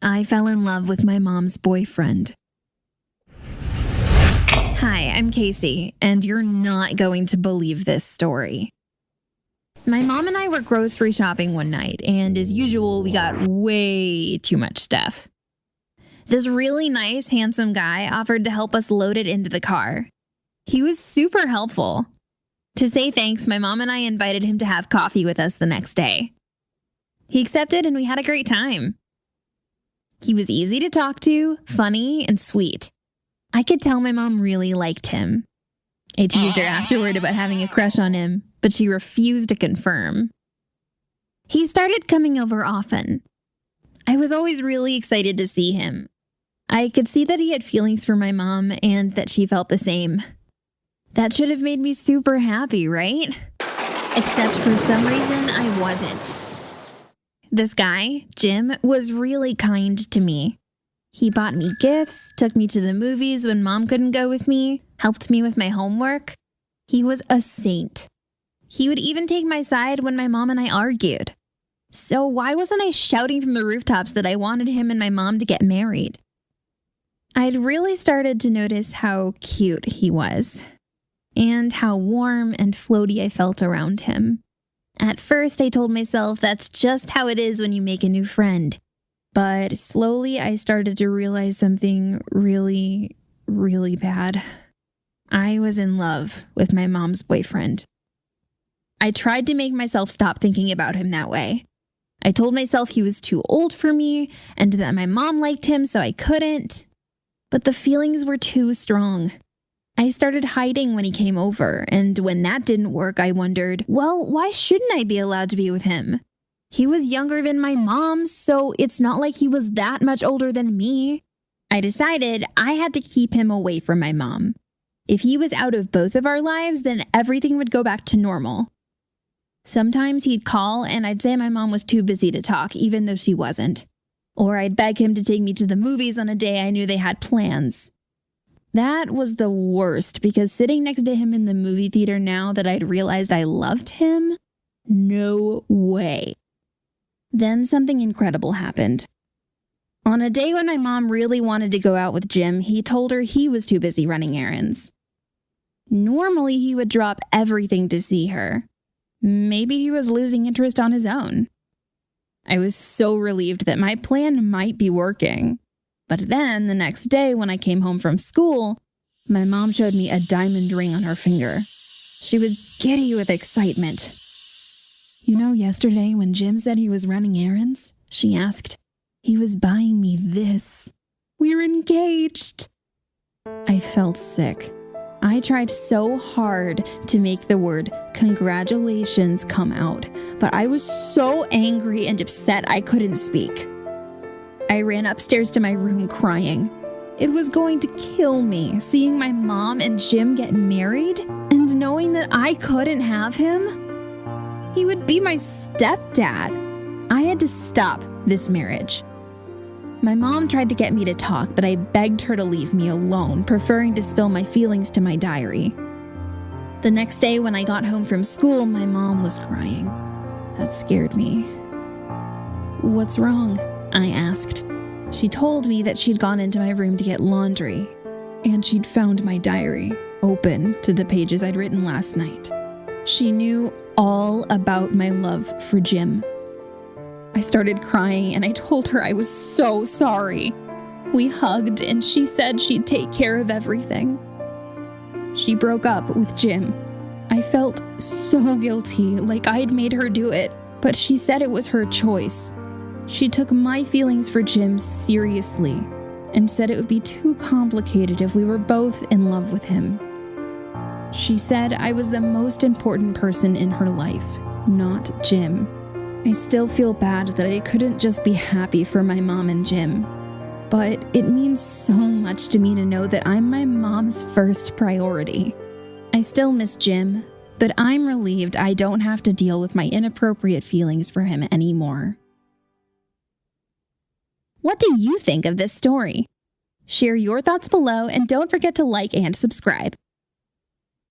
I fell in love with my mom's boyfriend. Hi, I'm Casey, and you're not going to believe this story. My mom and I were grocery shopping one night, and as usual, we got way too much stuff. This really nice, handsome guy offered to help us load it into the car. He was super helpful. To say thanks, my mom and I invited him to have coffee with us the next day. He accepted, and we had a great time. He was easy to talk to, funny, and sweet. I could tell my mom really liked him. I teased her afterward about having a crush on him, but she refused to confirm. He started coming over often. I was always really excited to see him. I could see that he had feelings for my mom and that she felt the same. That should have made me super happy, right? Except for some reason, I wasn't. This guy, Jim, was really kind to me. He bought me gifts, took me to the movies when mom couldn't go with me, helped me with my homework. He was a saint. He would even take my side when my mom and I argued. So why wasn't I shouting from the rooftops that I wanted him and my mom to get married? I'd really started to notice how cute he was, and how warm and floaty I felt around him. At first, I told myself that's just how it is when you make a new friend. But slowly, I started to realize something really, really bad. I was in love with my mom's boyfriend. I tried to make myself stop thinking about him that way. I told myself he was too old for me and that my mom liked him, so I couldn't. But the feelings were too strong. I started hiding when he came over, and when that didn't work, I wondered, well, why shouldn't I be allowed to be with him? He was younger than my mom, so it's not like he was that much older than me. I decided I had to keep him away from my mom. If he was out of both of our lives, then everything would go back to normal. Sometimes he'd call, and I'd say my mom was too busy to talk, even though she wasn't. Or I'd beg him to take me to the movies on a day I knew they had plans. That was the worst, because sitting next to him in the movie theater now that I'd realized I loved him, no way. Then something incredible happened. On a day when my mom really wanted to go out with Jim, he told her he was too busy running errands. Normally, he would drop everything to see her. Maybe he was losing interest on his own. I was so relieved that my plan might be working. But then, the next day when I came home from school, my mom showed me a diamond ring on her finger. She was giddy with excitement. You know, yesterday when Jim said he was running errands, she asked, he was buying me this. We're engaged. I felt sick. I tried so hard to make the word congratulations come out, but I was so angry and upset I couldn't speak. I ran upstairs to my room crying. It was going to kill me seeing my mom and Jim get married and knowing that I couldn't have him. He would be my stepdad. I had to stop this marriage. My mom tried to get me to talk, but I begged her to leave me alone, preferring to spill my feelings to my diary. The next day when I got home from school, my mom was crying. That scared me. What's wrong? I asked. She told me that she'd gone into my room to get laundry, and she'd found my diary, open to the pages I'd written last night. She knew all about my love for Jim. I started crying, and I told her I was so sorry. We hugged, and she said she'd take care of everything. She broke up with Jim. I felt so guilty, like I'd made her do it, but she said it was her choice. She took my feelings for Jim seriously and said it would be too complicated if we were both in love with him. She said I was the most important person in her life, not Jim. I still feel bad that I couldn't just be happy for my mom and Jim, but it means so much to me to know that I'm my mom's first priority. I still miss Jim, but I'm relieved I don't have to deal with my inappropriate feelings for him anymore. What do you think of this story? Share your thoughts below and don't forget to like and subscribe.